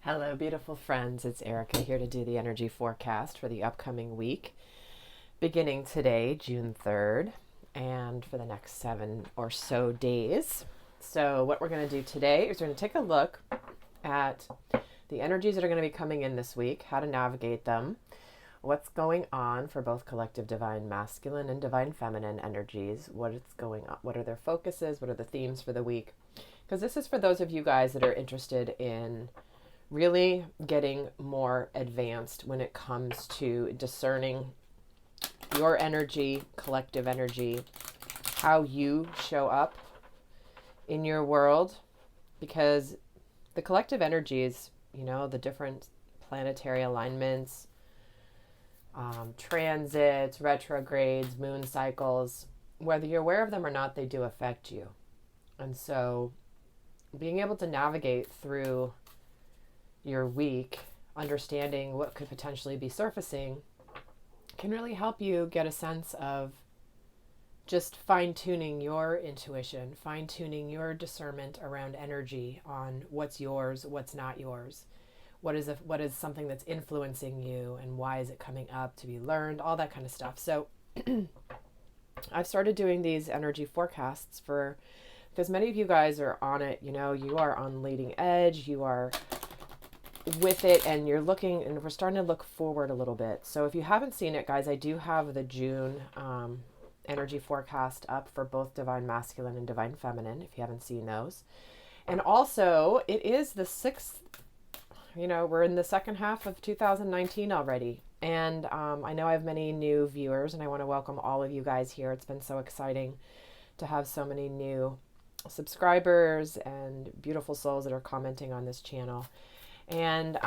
Hello, beautiful friends. It's Erika here to do the energy forecast for the upcoming week, beginning today, June 3rd, and for the next 7 or so days. So what we're going to do today is we're going to take a look at the energies that are going to be coming in this week, how to navigate them, what's going on for both collective divine masculine and divine feminine energies, what is going on, what are their focuses, what are the themes for the week. Because this is for those of you guys that are interested in really getting more advanced when it comes to discerning your energy, collective energy, how you show up in your world, because the collective energies, the different planetary alignments, transits, retrogrades, moon cycles, whether you're aware of them or not, they do affect you. And so being able to navigate through your week, understanding what could potentially be surfacing, can really help you get a sense of just fine-tuning your intuition, fine-tuning your discernment around energy on what's yours, what's not yours, what is something that's influencing you, and why is it coming up to be learned, all that kind of stuff. So I've started doing these energy forecasts because many of you guys are on it, you are on leading edge, you are with it, and you're looking, and we're starting to look forward a little bit. So if you haven't seen it, guys, I do have the June energy forecast up for both divine masculine and divine feminine, if you haven't seen those. And also, it is the 6th, we're in the second half of 2019 already. And I know I have many new viewers, and I want to welcome all of you guys here. It's been so exciting to have so many new subscribers and beautiful souls that are commenting on this channel. And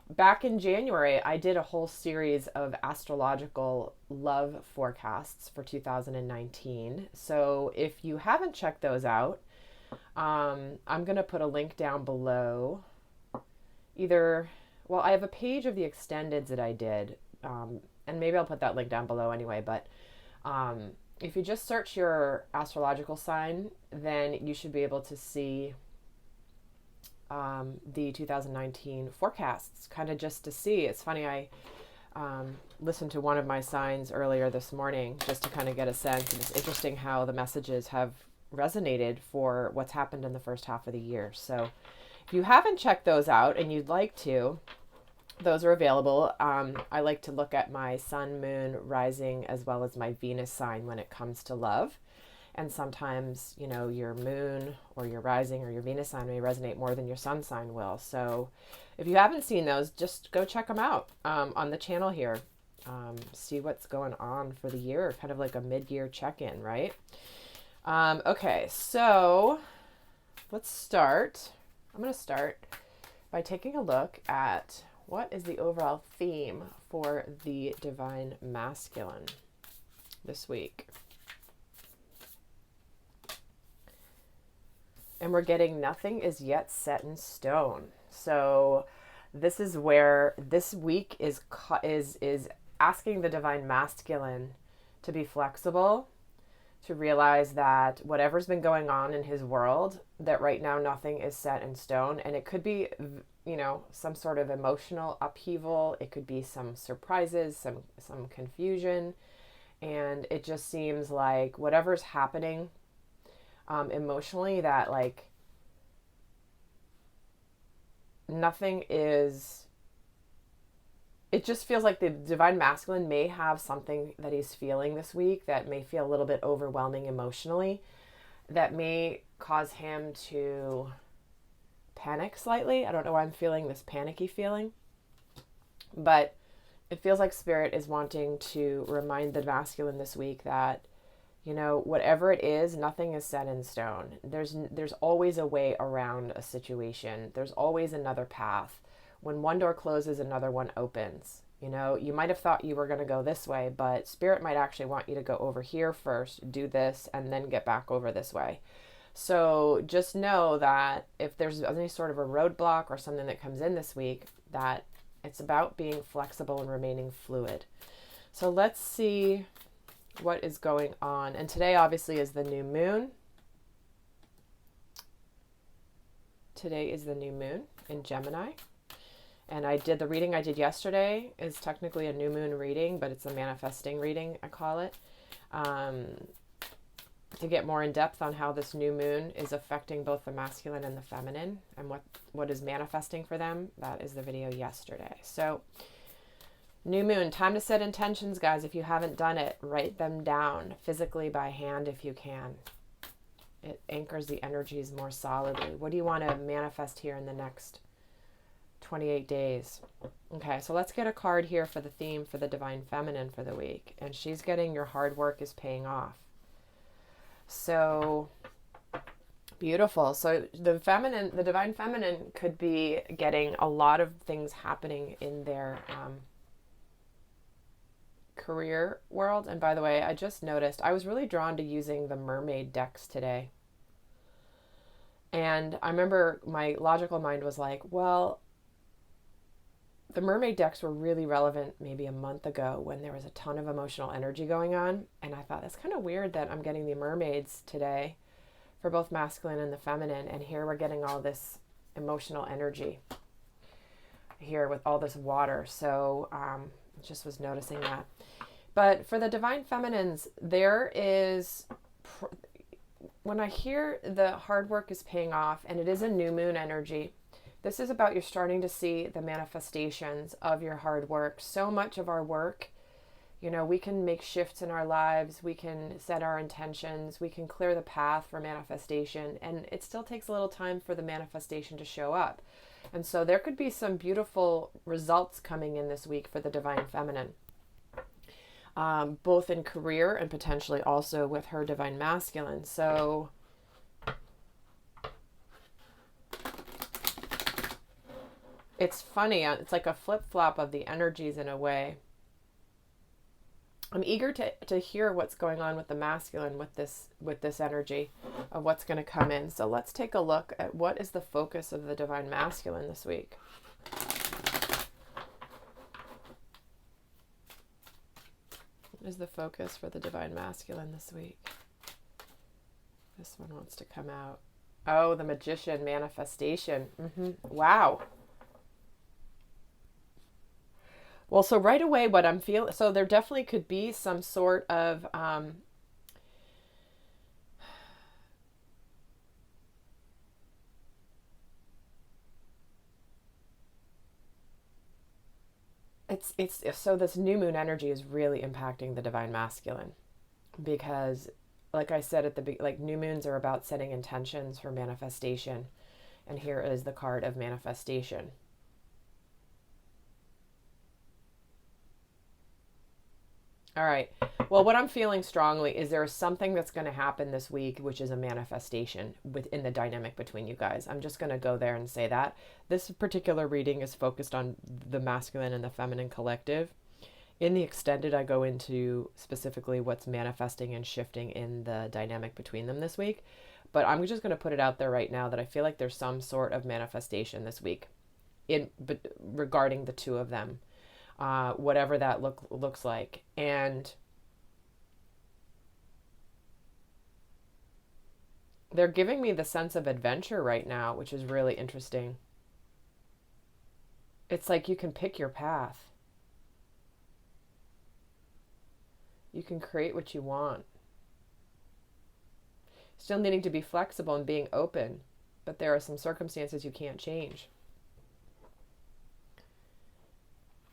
back in January, I did a whole series of astrological love forecasts for 2019. So if you haven't checked those out, I'm going to put a link down below. I have a page of the extendeds that I did, and maybe I'll put that link down below anyway, but if you just search your astrological sign, then you should be able to see the 2019 forecasts, kind of just to see. It's funny, I listened to one of my signs earlier this morning just to kind of get a sense, and it's interesting how the messages have resonated for what's happened in the first half of the year. So if you haven't checked those out and you'd like to, those are available. I like to look at my sun, moon, rising, as well as my Venus sign when it comes to love. And sometimes, your moon or your rising or your Venus sign may resonate more than your sun sign will. So if you haven't seen those, just go check them out on the channel here. See what's going on for the year, kind of like a mid-year check-in, right? Okay, so let's start. I'm going to start by taking a look at what is the overall theme for the divine masculine this week. And we're getting nothing is yet set in stone. So this is where this week is asking the divine masculine to be flexible, to realize that whatever's been going on in his world, that right now nothing is set in stone. And it could be, some sort of emotional upheaval. It could be some surprises, some confusion. And it just seems like whatever's happening emotionally, that nothing is, it just feels like the divine masculine may have something that he's feeling this week that may feel a little bit overwhelming emotionally, that may cause him to panic slightly. I don't know why I'm feeling this panicky feeling, but it feels like Spirit is wanting to remind the masculine this week that whatever it is, nothing is set in stone. There's always a way around a situation. There's always another path. When one door closes, another one opens. You might have thought you were going to go this way, but Spirit might actually want you to go over here first, do this, and then get back over this way. So just know that if there's any sort of a roadblock or something that comes in this week, that it's about being flexible and remaining fluid. So let's see what is going on. And today obviously is the new moon. Today is the new moon in Gemini. And I did the reading I did yesterday is technically a new moon reading, but it's a manifesting reading, I call it. To get more in depth on how this new moon is affecting both the masculine and the feminine and what is manifesting for them, that is the video yesterday. So new moon, time to set intentions, guys. If you haven't done it, write them down physically by hand if you can. It anchors the energies more solidly. What do you want to manifest here in the next 28 days? Okay, so let's get a card here for the theme for the divine feminine for the week. And she's getting your hard work is paying off. So beautiful. So the divine feminine could be getting a lot of things happening in their career world. And by the way, I just noticed I was really drawn to using the mermaid decks today. And I remember my logical mind was like, well, the mermaid decks were really relevant maybe a month ago when there was a ton of emotional energy going on. And I thought, that's kind of weird that I'm getting the mermaids today for both masculine and the feminine. And here we're getting all this emotional energy here with all this water. So just was noticing that. But for the divine feminines, there is, when I hear the hard work is paying off and it is a new moon energy, this is about you're starting to see the manifestations of your hard work. So much of our work, we can make shifts in our lives. We can set our intentions. We can clear the path for manifestation. And it still takes a little time for the manifestation to show up. And so there could be some beautiful results coming in this week for the divine feminine, both in career and potentially also with her divine masculine. So it's funny. It's like a flip-flop of the energies in a way. I'm eager to hear what's going on with the masculine with this energy of what's going to come in. So let's take a look at what is the focus of the divine masculine this week. What is the focus for the divine masculine this week? This one wants to come out. Oh, the magician, manifestation. Wow. Well, so right away what I'm feeling, so there definitely could be some sort of it's so this new moon energy is really impacting the divine masculine because, like I said at the like new moons are about setting intentions for manifestation, and here is the card of manifestation. All right. Well, what I'm feeling strongly is there is something that's going to happen this week, which is a manifestation within the dynamic between you guys. I'm just going to go there and say that. This particular reading is focused on the masculine and the feminine collective. In the extended, I go into specifically what's manifesting and shifting in the dynamic between them this week. But I'm just going to put it out there right now that I feel like there's some sort of manifestation this week regarding the two of them. Whatever that looks like. And they're giving me the sense of adventure right now, which is really interesting. It's like you can pick your path. You can create what you want. Still needing to be flexible and being open, but there are some circumstances you can't change.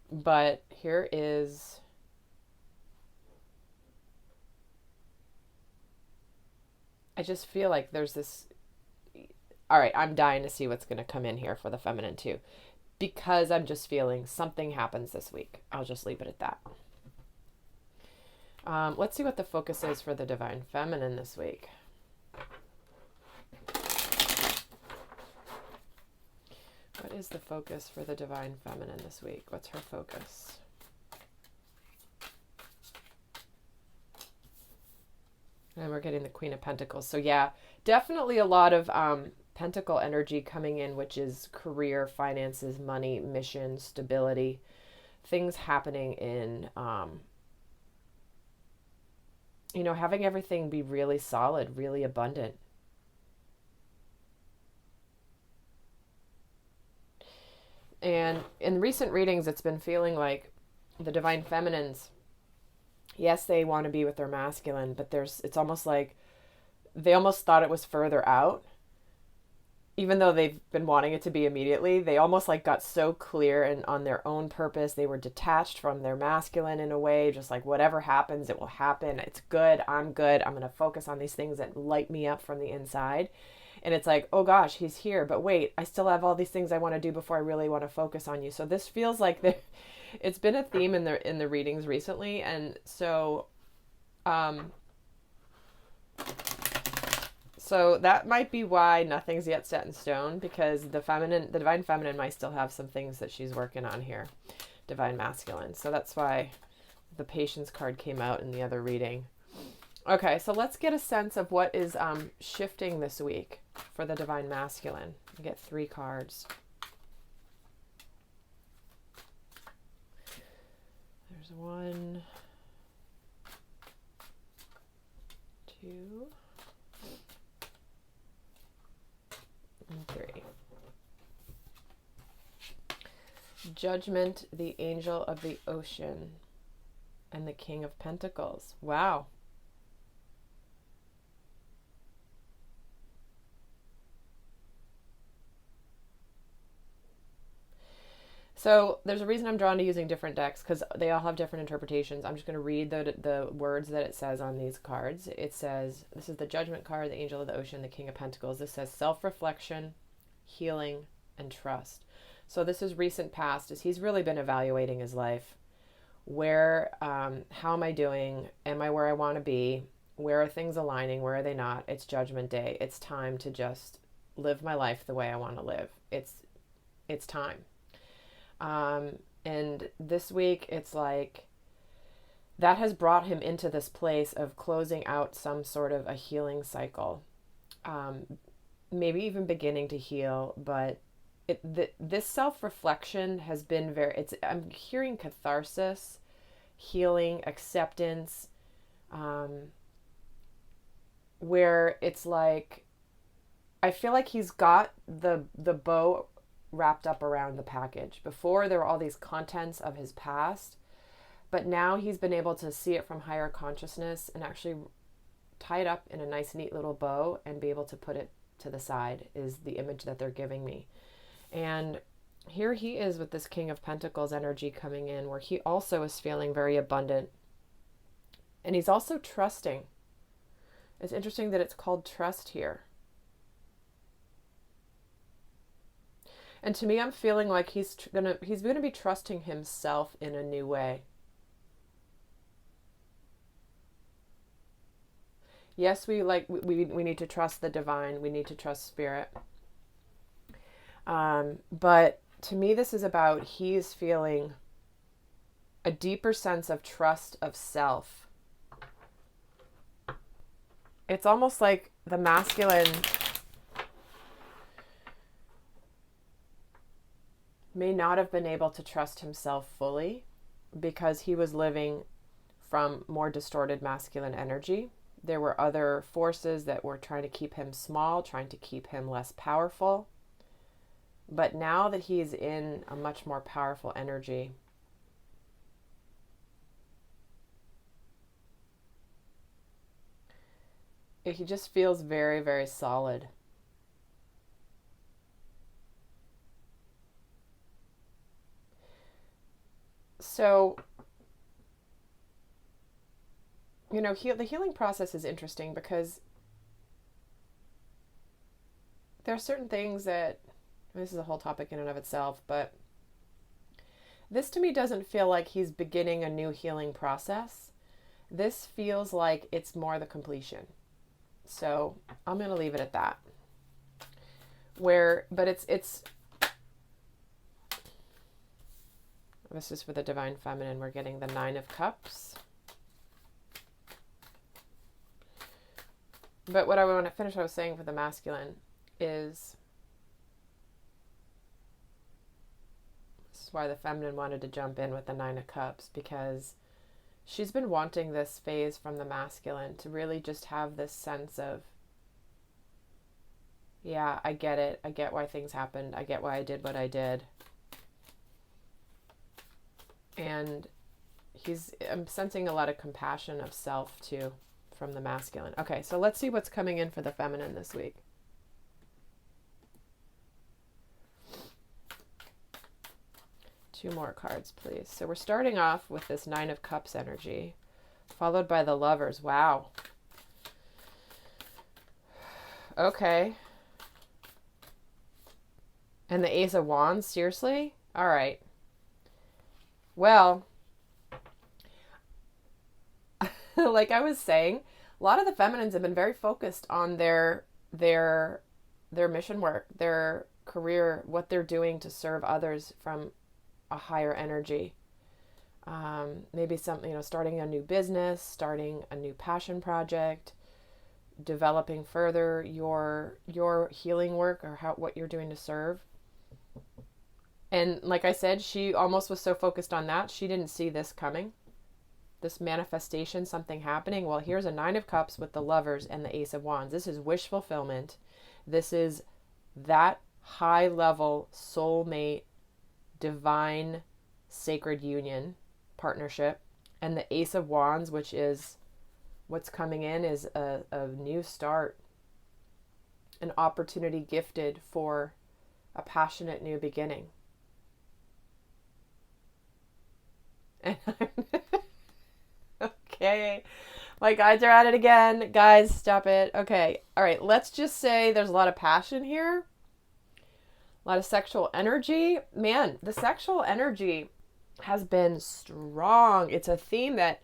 But here is I just feel like there's this. All right, I'm dying to see what's going to come in here for the feminine too, because I'm just feeling something happens this week. I'll just leave it at that. Let's see what the focus is for the divine feminine this week. What is the focus for the divine feminine this week? What's her focus? And we're getting the Queen of Pentacles. So yeah, definitely a lot of Pentacle energy coming in, which is career, finances, money, mission, stability, things happening in, having everything be really solid, really abundant. And in recent readings, it's been feeling like the divine feminines, yes, they want to be with their masculine, but it's almost like they almost thought it was further out. Even though they've been wanting it to be immediately, they almost like got so clear and on their own purpose. They were detached from their masculine in a way, just like whatever happens, it will happen. It's good. I'm good. I'm going to focus on these things that light me up from the inside. And it's like, oh gosh, he's here. But wait, I still have all these things I want to do before I really want to focus on you. So this feels like it's been a theme in the readings recently. And so, so that might be why nothing's yet set in stone, because the divine feminine might still have some things that she's working on here, divine masculine. So that's why the patience card came out in the other reading. Okay, so let's get a sense of what is shifting this week for the divine masculine. You get 3 cards. There's 1, 2, and 3. Judgment, the angel of the ocean, and the King of Pentacles. Wow. So there's a reason I'm drawn to using different decks, because they all have different interpretations. I'm just going to read the words that it says on these cards. It says, this is the Judgment card, the Angel of the Ocean, the King of Pentacles. This says self-reflection, healing, and trust. So this is recent past, as he's really been evaluating his life. How am I doing? Am I where I want to be? Where are things aligning? Where are they not? It's Judgment Day. It's time to just live my life the way I want to live. It's time. And this week it's like that has brought him into this place of closing out some sort of a healing cycle. Maybe even beginning to heal, but this self-reflection has been I'm hearing catharsis, healing, acceptance, where it's like, I feel like he's got the bow wrapped up around the package. Before, there were all these contents of his past, but now he's been able to see it from higher consciousness and actually tie it up in a nice, neat little bow and be able to put it to the side, is the image that they're giving me. And here he is with this King of Pentacles energy coming in, where he also is feeling very abundant. And he's also trusting. It's interesting that it's called trust here. And to me, I'm feeling like he's gonna be trusting himself in a new way. Yes, we need to trust the divine. We need to trust spirit. But to me, this is about he's feeling a deeper sense of trust of self. It's almost like the masculine may not have been able to trust himself fully because he was living from more distorted masculine energy. There were other forces that were trying to keep him small, trying to keep him less powerful. But now that he's in a much more powerful energy, he just feels very, very solid. So, the healing process is interesting because there are certain things that, this is a whole topic in and of itself, but this to me doesn't feel like he's beginning a new healing process. This feels like it's more the completion. So I'm going to leave it at that. But it's this is for the divine feminine. We're getting the 9 of Cups. But what I want to finish, what I was saying for the masculine is, this is why the feminine wanted to jump in with the 9 of Cups, because she's been wanting this phase from the masculine to really just have this sense of, yeah, I get it. I get why things happened. I get why I did what I did. And I'm sensing a lot of compassion of self too from the masculine. Okay, so let's see what's coming in for the feminine this week. Two more cards, please. So we're starting off with this Nine of Cups energy, followed by the Lovers. Wow. Okay. And the Ace of Wands, seriously? All right. Well, like I was saying, a lot of the feminines have been very focused on their mission work, their career, what they're doing to serve others from a higher energy. Maybe something, starting a new business, starting a new passion project, developing further your healing work or what you're doing to serve. And like I said, she almost was so focused on that, she didn't see this coming. This manifestation, something happening. Well, here's a Nine of Cups with the Lovers and the Ace of Wands. This is wish fulfillment. This is that high level soulmate, divine, sacred union, partnership. And the Ace of Wands, which is what's coming in, is a new start, an opportunity gifted for a passionate new beginning. And okay, my guides are at it again. Guys, stop it. Okay, all right, let's just say there's a lot of passion here, a lot of sexual energy. Man, the sexual energy has been strong. It's a theme that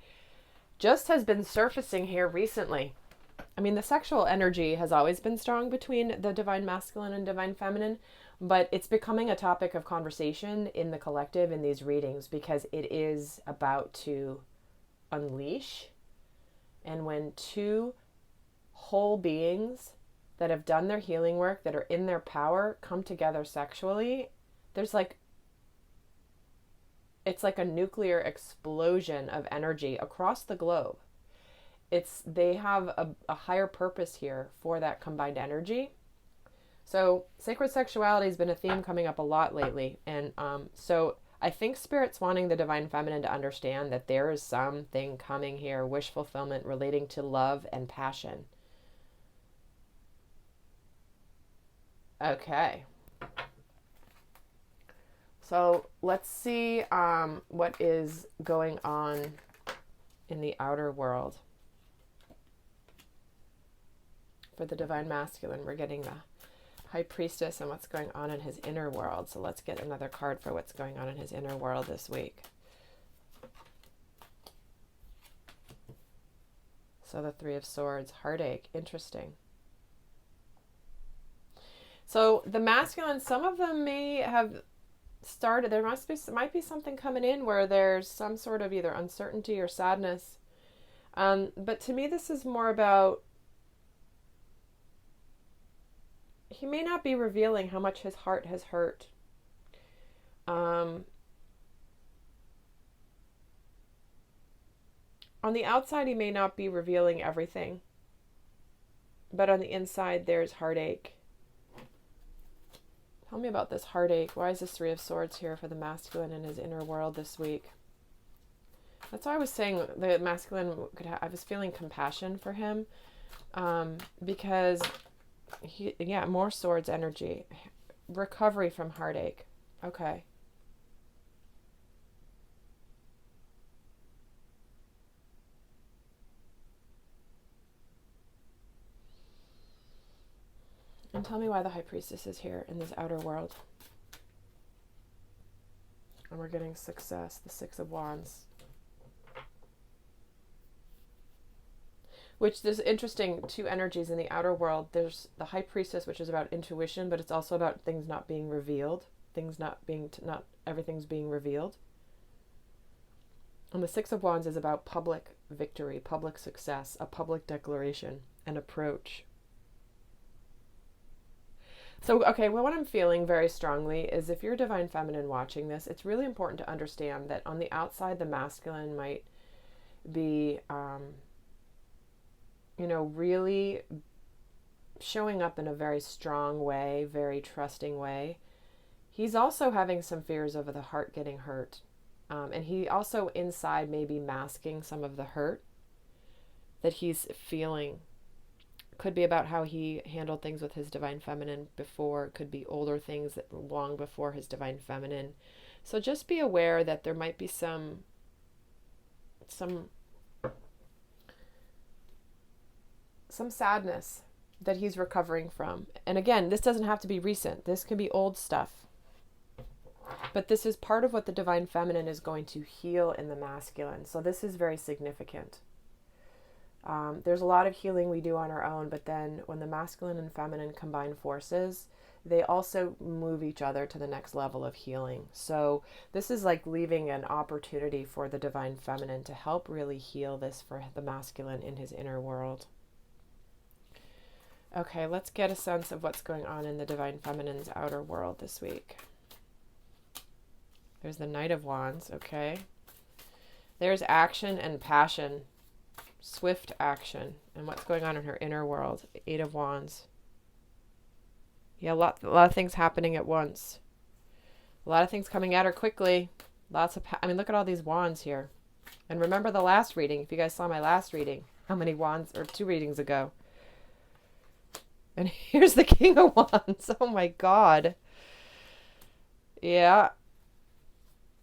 just has been surfacing here recently. I mean, the sexual energy has always been strong between the divine masculine and divine feminine, but it's becoming a topic of conversation in the collective in these readings because it is about to unleash. And when two whole beings that have done their healing work, that are in their power, come together sexually, it's like a nuclear explosion of energy across the globe. They have a higher purpose here for that combined energy. So sacred sexuality has been a theme coming up a lot lately. And so I think Spirit's wanting the divine feminine to understand that there is something coming here, wish fulfillment relating to love and passion. Okay. So let's see what is going on in the outer world. For the divine masculine, we're getting the High Priestess and what's going on in his inner world. So let's get another card for what's going on in his inner world this week. So the Three of Swords, heartache, interesting. So the masculine, some of them may have started, might be something coming in where there's some sort of either uncertainty or sadness. But to me, this is more about, he may not be revealing how much his heart has hurt. On the outside, he may not be revealing everything. But on the inside, there's heartache. Tell me about this heartache. Why is this Three of Swords here for the masculine in his inner world this week? That's why I was saying the masculine I was feeling compassion for him. Because more swords energy. Recovery from heartache. Okay. And tell me why the High Priestess is here in this outer world. And we're getting success, the Six of Wands. Which there's interesting two energies in the outer world. There's the High Priestess, which is about intuition, but it's also about things not being revealed. Not everything's being revealed. And the Six of Wands is about public victory, public success, a public declaration, an approach. So, okay, well, what I'm feeling very strongly is if you're divine feminine watching this, it's really important to understand that on the outside, the masculine might be, really showing up in a very strong way, very trusting way. He's also having some fears over the heart getting hurt. And he also inside may be masking some of the hurt that he's feeling. Could be about how he handled things with his divine feminine before. Could be older things that long before his divine feminine. So just be aware that there might be some sadness that he's recovering from. And again, this doesn't have to be recent. This can be old stuff. But this is part of what the divine feminine is going to heal in the masculine. So this is very significant. There's a lot of healing we do on our own, but then when the masculine and feminine combine forces, they also move each other to the next level of healing. So this is like leaving an opportunity for the divine feminine to help really heal this for the masculine in his inner world. Okay, let's get a sense of what's going on in the divine feminine's outer world this week. There's the Knight of Wands, okay. There's action and passion, swift action, and what's going on in her inner world. Eight of Wands. Yeah, a lot of things happening at once. A lot of things coming at her quickly. Lots of, look at all these wands here. And remember the last reading, if you guys saw my last reading, how many wands, or 2 readings ago. And here's the King of Wands. Oh my God. Yeah.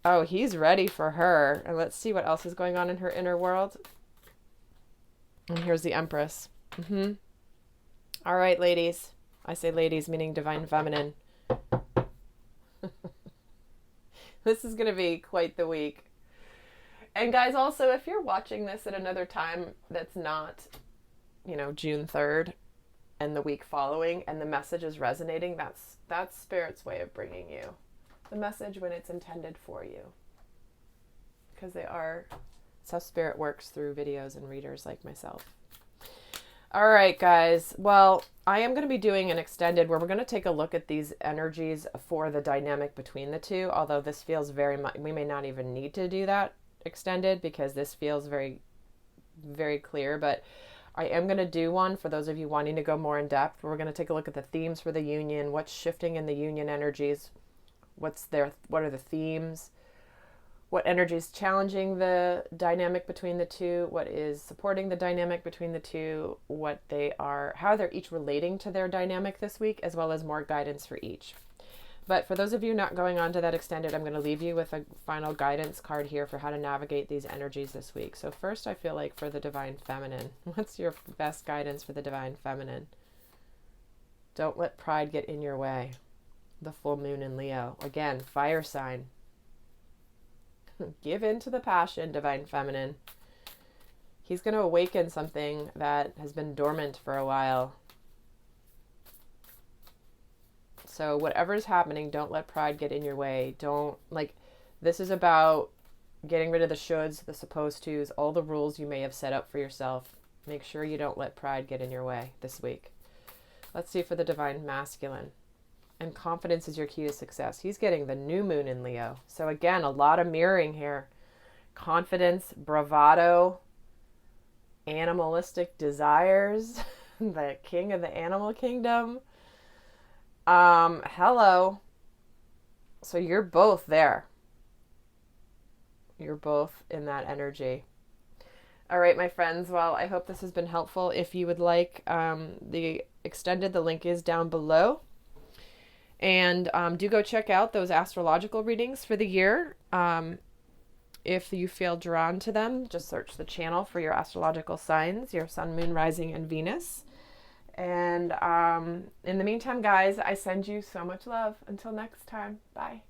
Oh, he's ready for her. And let's see what else is going on in her inner world. And here's the Empress. All right, ladies. I say ladies, meaning divine feminine. This is going to be quite the week. And guys, also, if you're watching this at another time that's not, June 3rd and the week following, and the message is resonating, that's Spirit's way of bringing you the message when it's intended for you. Because it's how Spirit works through videos and readers like myself. All right, guys. Well, I am going to be doing an extended where we're going to take a look at these energies for the dynamic between the two, although this feels very much, we may not even need to do that extended because this feels very, very clear, but I am going to do one for those of you wanting to go more in depth. We're going to take a look at the themes for the union, what's shifting in the union energies, what are the themes, what energy is challenging the dynamic between the two, what is supporting the dynamic between the two, how they're each relating to their dynamic this week, as well as more guidance for each. But for those of you not going on to that extended, I'm going to leave you with a final guidance card here for how to navigate these energies this week. So first, I feel like for the divine feminine, what's your best guidance for the divine feminine? Don't let pride get in your way. The full moon in Leo. Again, fire sign. Give in to the passion, divine feminine. He's going to awaken something that has been dormant for a while. So whatever is happening, don't let pride get in your way. This is about getting rid of the shoulds, the supposed tos, all the rules you may have set up for yourself. Make sure you don't let pride get in your way this week. Let's see for the divine masculine. And confidence is your key to success. He's getting the new moon in Leo. So again, a lot of mirroring here. Confidence, bravado, animalistic desires, the king of the animal kingdom. Hello. So you're both there. You're both in that energy. All right, my friends. Well, I hope this has been helpful. If you would like the extended, the link is down below. And do go check out those astrological readings for the year. If you feel drawn to them, just search the channel for your astrological signs, your sun, moon, rising, and Venus. And in the meantime, guys, I send you so much love. Until next time, bye.